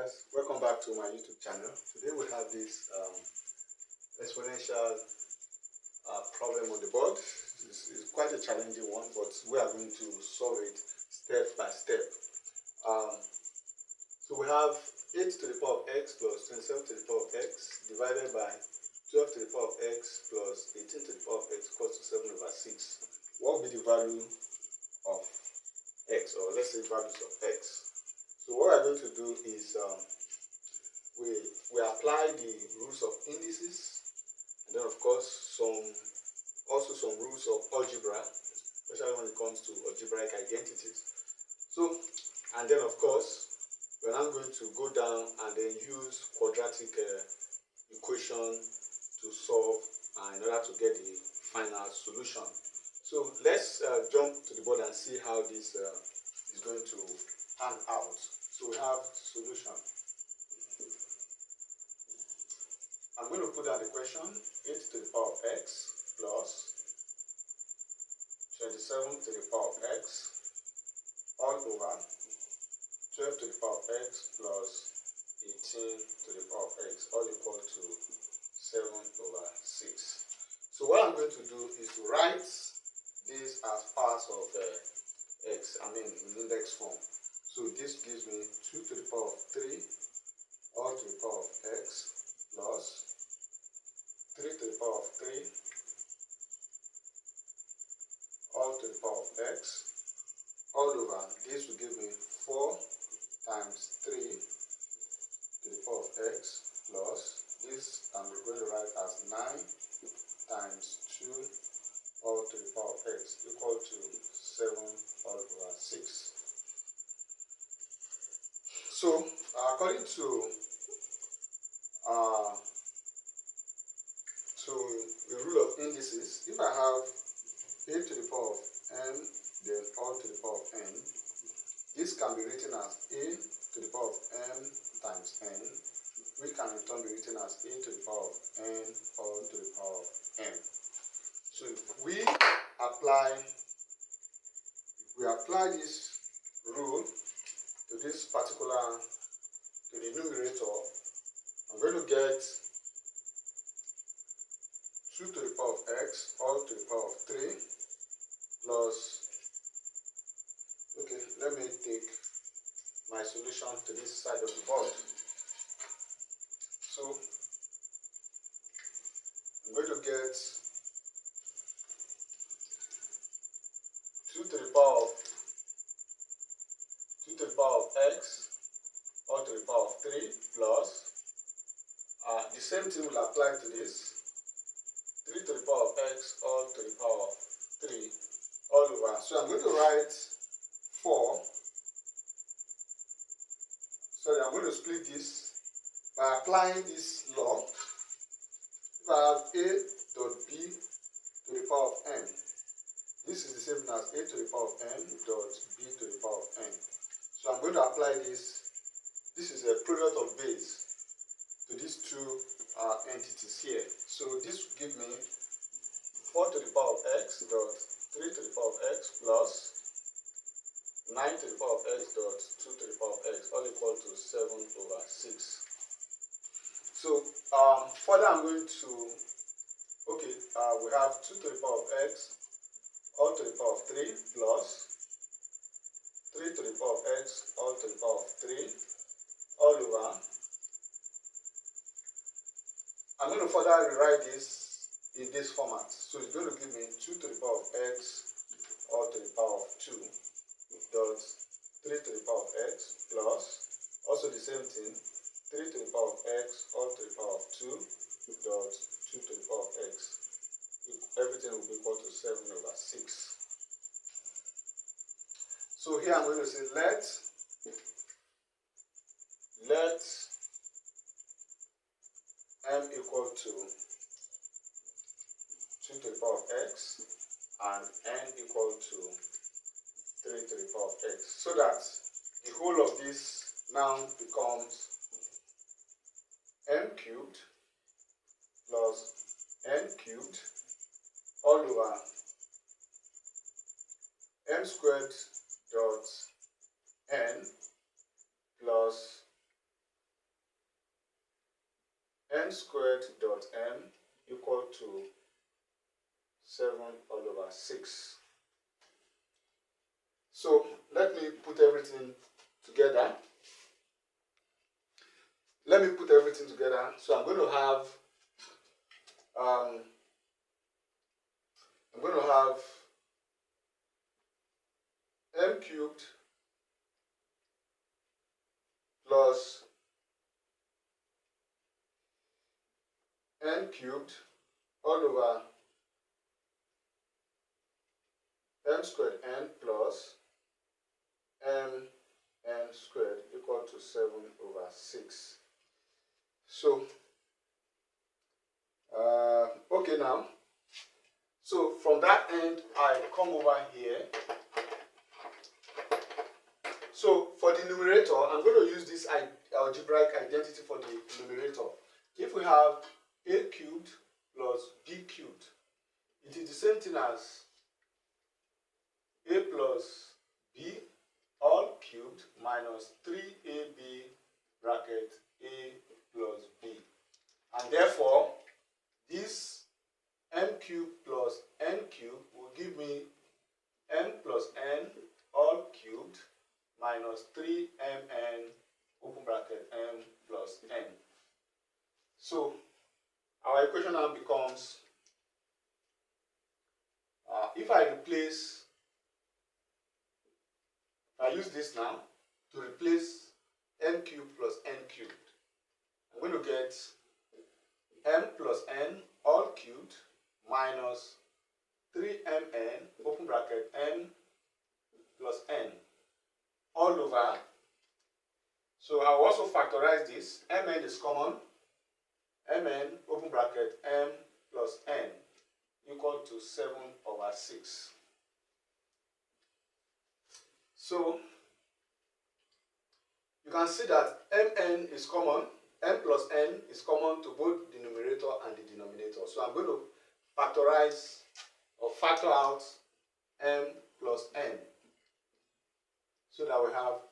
guys, welcome back to my YouTube channel. Today we have this exponential problem on the board. It's quite a challenging one, but we are going to solve it step by step. So we have 8 to the power of x plus 27 to the power of x divided by 12 to the power of x plus 18 to the power of x equals to 7 over 6. What will be the value of x, or let's say values of x? So what we're going to do is we apply the rules of indices, and then of course some rules of algebra, especially when it comes to algebraic identities. So, and then of course we're now going to go down and then use quadratic equation to solve in order to get the final solution. So let's jump to the board and see how this is going to pan out. So we have solution. I'm going to put down the question: 8 to the power of x plus 27 to the power of x all over 12 to the power of x plus 18 to the power of x all equal to 7 over 6. So what I'm going to do is to write this as parts of x, in index form. So this gives me 2 to the power of 3 all to the power of x plus 3 to the power of 3 all to the power of x all over. This will give me 4 times 3 to the power of x plus this I'm going to write as 9 times 2 all to the power of x equal to 7 all over 6. So according to the rule of indices, if I have a to the power of n then all to the power of n, this can be written as a to the power of n times n, which can in turn be written as a to the power of n all to the power of n. So if we apply this rule to this particular, to the numerator, I'm going to get 2 to the power of x all to the power of 3 plus, okay, let me take my solution to this side of the board. So I'm going to get 2 to the power of x all to the power of 3 plus, the same thing will apply to this, 3 to the power of x all to the power of 3 all over. So I'm going to write 4. Sorry, I'm going to split this by applying this law. If I have a dot b to the power of n, this is the same as a to the power of n dot b to the power of n. So I'm going to apply this. This is a product of base to these two entities here. So this will give me 4 to the power of x dot 3 to the power of x plus 9 to the power of x dot 2 to the power of x all equal to 7 over 6. So further I'm going to, we have 2 to the power of x all to the power of 3 plus 3 to the power of x all to the power of 3 all over. I'm going to further rewrite this in this format. So it's going to give me 2 to the power of x all to the power of 2 dot 3 to the power of x plus, also the same thing, 3 to the power of x all to the power of 2 dot 2 to the power of x. Everything will be equal to 7 over 6. So here I'm going to say let m equal to 2 to the power of x and n equal to 3 to the power of x, so that the whole of this now becomes m cubed plus n cubed all over m squared dot n plus n squared dot m equal to 7 all over 6. So let me put everything together. So I'm going to have m cubed plus n cubed all over m squared n plus m n squared equal to 7 over 6. So, okay now. So from that end, I come over here. So for the numerator, I'm going to use this algebraic identity for the numerator. If we have a cubed plus b cubed, it is the same thing as a plus b all cubed minus 3ab bracket a plus b. And therefore, this m cubed plus n cubed will give me m plus n all cubed minus 3mn open bracket m plus n. So our equation now becomes, if I use this now to replace m cubed plus n cubed, I'm going to get m plus n all cubed minus 3mn open bracket m plus n all over. So I will also factorize this. Mn is common. Mn open bracket m plus n equal to 7 over 6. So you can see that mn is common. M plus n is common to both the numerator and the denominator. So I'm going to factorize or factor out m plus n, so that we have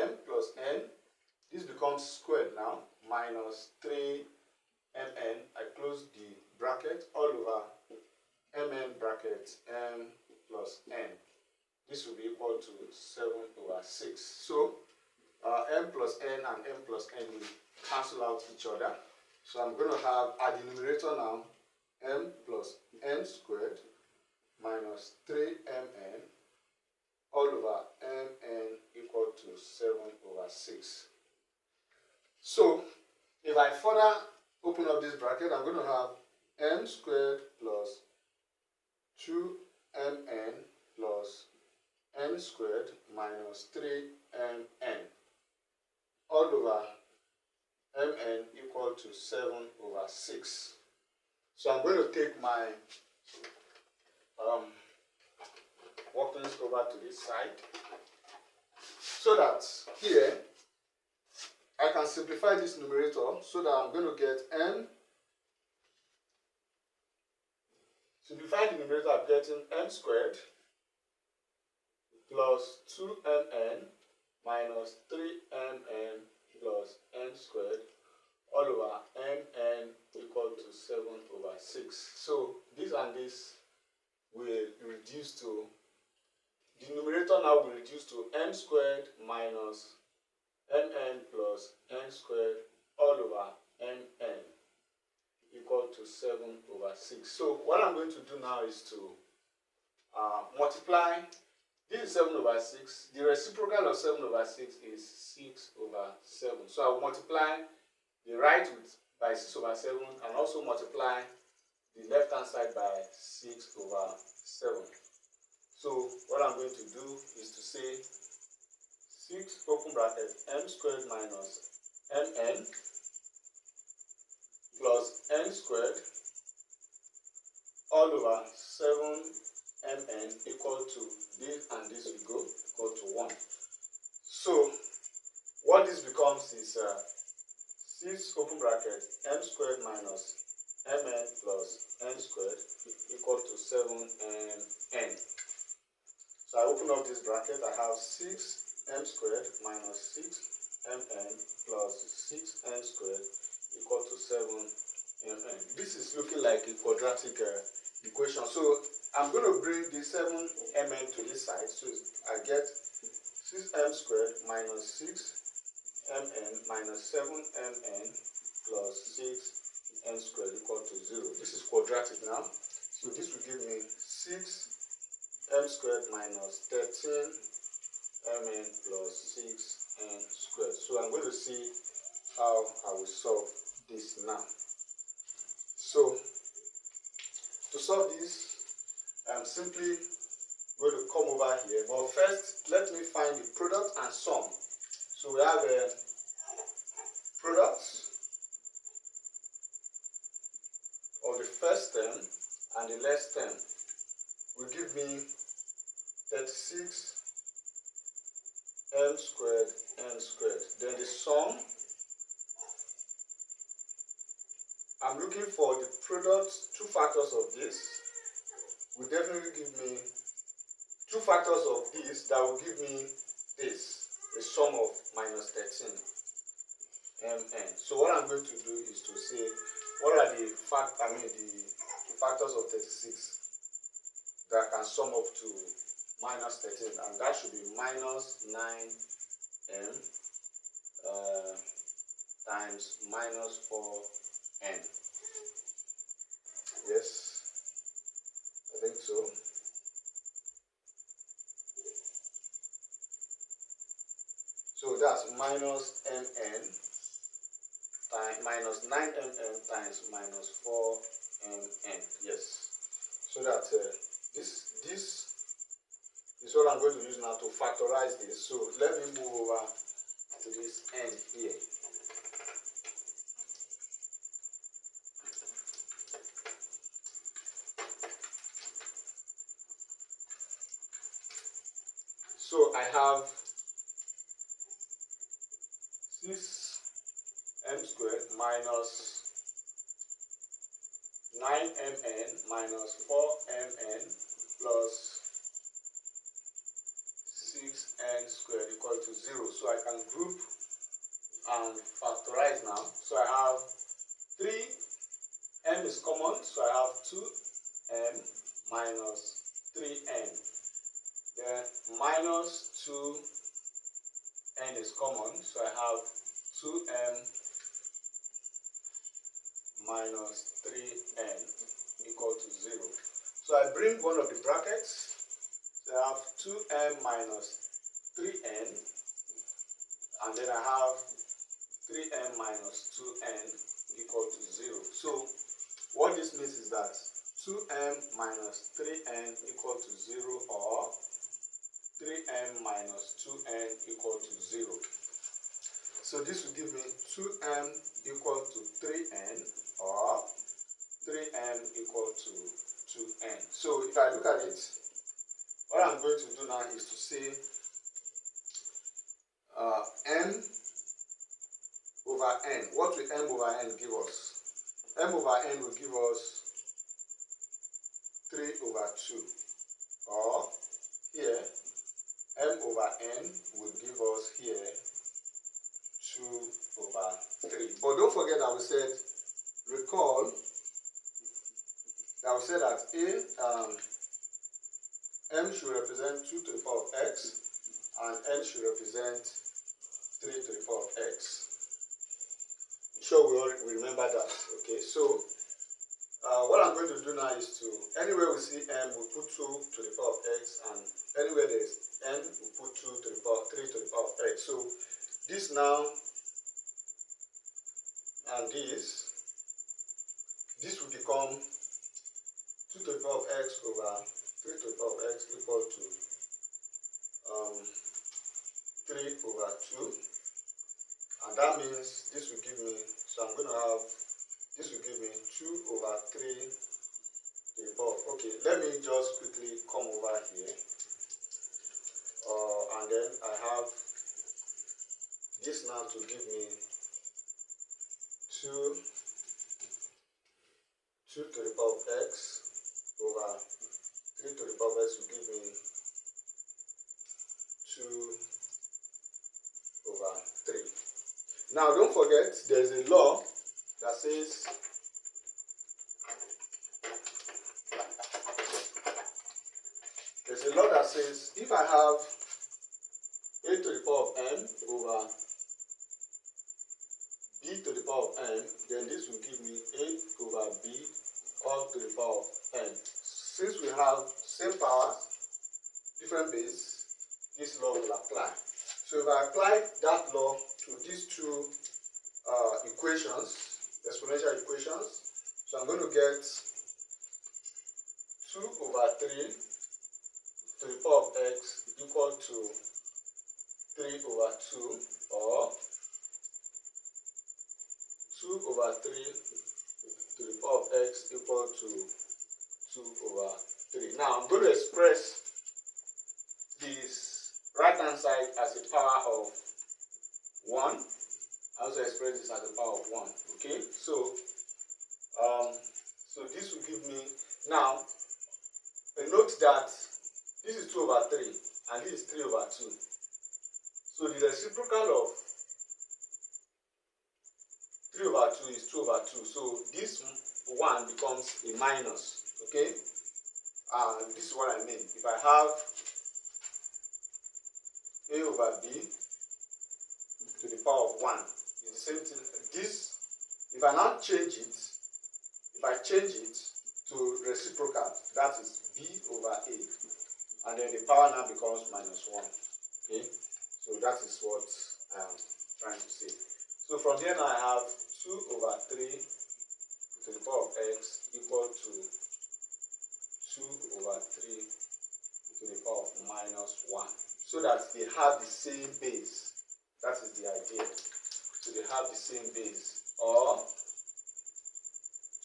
m plus n. This becomes squared now, minus 3mn. I close the bracket all over mn bracket m plus n. This will be equal to 7 over 6. So m plus n and m plus n will cancel out each other. So I'm going to have at the numerator now m plus n squared minus 3mn all over mn equal to 7 over 6. So if I further open up this bracket, I'm going to have m squared plus 2mn plus n squared minus 3mn all over mn equal to 7 over 6. So I'm going to take my workings over to this side, so that here I can simplify this numerator, so that I'm going to get m. Simplifying the numerator, I'm getting m squared plus 2mn minus 3mn plus n squared all over mn equal to 7 over 6. So this and this will reduce to, the numerator now will reduce to m squared minus mn plus n squared all over mn equal to 7 over 6. So what I'm going to do now is to multiply. This is 7 over 6. The reciprocal of 7 over 6 is 6 over 7. So I will multiply the right by 6 over 7 and also multiply the left hand side by 6 over 7. So what I'm going to do is to say 6 open bracket m squared minus mn plus n squared all over 7mn equal to this and this will go equal to 1. So what this becomes is 6 open bracket m squared minus mn plus n squared equal to 7mn. So I open up this bracket, I have 6m squared minus 6mn plus 6n squared equal to 7mn. This is looking like a quadratic equation. So I'm going to bring the 7mn to this side. So I get 6m squared minus 6mn minus 7mn plus 6m squared equal to 0. This is quadratic now. So this will give me 6m squared minus 13mn plus 6m squared. So I'm going to see how I will solve this now. So to solve this, I'm simply going to come over here. But first, let me find the product and sum. So we have a product of the first term and the last term will give me 36m squared n squared. Then the sum, I'm looking for the product, two factors of this will definitely give me two factors of this that will give me this, the sum of minus 13mn. So what I'm going to do is to say what are the factors of 36 that can sum up to minus 13, and that should be minus 9m times minus 4n. Yes, I think so. So that's minus mn times minus 9mn times minus 4mn. Yes. So that this is what I'm going to use now to factorize this. So let me move over to this end here. So I have 6m squared minus 9mn minus 4mn plus 6n squared equal to 0. So I can group and factorize now. So I have 3m is common, so I have 2m minus 3n. Then minus 2n is common, so I have 2m minus 3n equal to 0. So I bring one of the brackets, so I have 2m minus 3n, and then I have 3m minus 2n equal to 0. So what this means is that 2m minus 3n equal to 0, or 3m minus 2n equal to 0. So this will give me 2m equal to 3n, or 3m equal to 2n. So if I look at it, what I'm going to do now is to say m over n. What will m over n give us? M over n will give us 3 over 2, or here m over n will give us here 2 over 3. But don't forget that we said, recall that we said that m should represent 2 to the power of x and n should represent 3 to the power of x. Sure, we remember that. Okay, so what I'm going to do now is to, anywhere we see m, we put 2 to the power of x, and anywhere there is n, we put 2 to the power 3 to the power of x. So this now and this will become 2 to the power of x over 3 to the power of x equal to 3 over 2, and that means this will give me, so I'm going to have, this will give me 2 over 3 to the power of, okay, let me just quickly come over here, and then I have this now to give me 2 to the power of x over 3 to the power of x will give me 2 over 3. Now don't forget, there's a law that says there's a law that says if I have a to the power of m over b to the power of n, then this will give me a over b all to the power of n. Since we have same power, different base, this law will apply. So if I apply that law to these two equations, exponential equations, so I'm going to get 2 over 3 to the power of x equal to 3 over 2, or 2 over 3 to the power of x equal to 2 over 3. Now I'm going to express this right hand side as a power of 1. I also express this as a power of 1. Okay, so this will give me, now note that this is 2 over 3 and this is 3 over 2. So the reciprocal of 3 over 2 is 2 over 2. So this 1 becomes a minus. Okay, this is what I mean. If I have a over b to the power of 1, is the same thing. This, if I now change it, if I change it to reciprocal, that is b over a, and then the power now becomes minus 1. Okay, so that is what I am trying to say. So from here now I have 2 over 3 to the power of x equal to 2 over 3 to the power of minus 1. So that they have the same base. That is the idea. So they have the same base. Or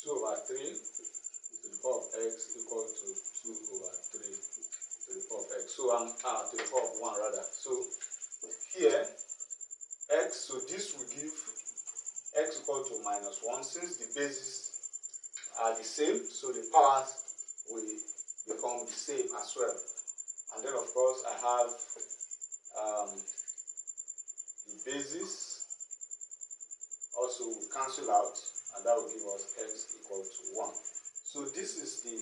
2 over 3 to the power of x equal to 2 over 3 to the power of x. So I'm to the power of 1 rather. So here x, so this will give x equal to minus 1. Since the bases are the same, so the powers will become the same as well. And then of course I have the bases also will cancel out, and that will give us x equal to 1. So this is the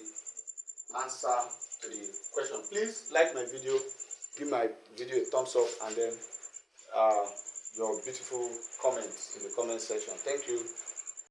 answer to the question. Please like my video, give my video a thumbs up, and then your beautiful comments in the comment section. Thank you.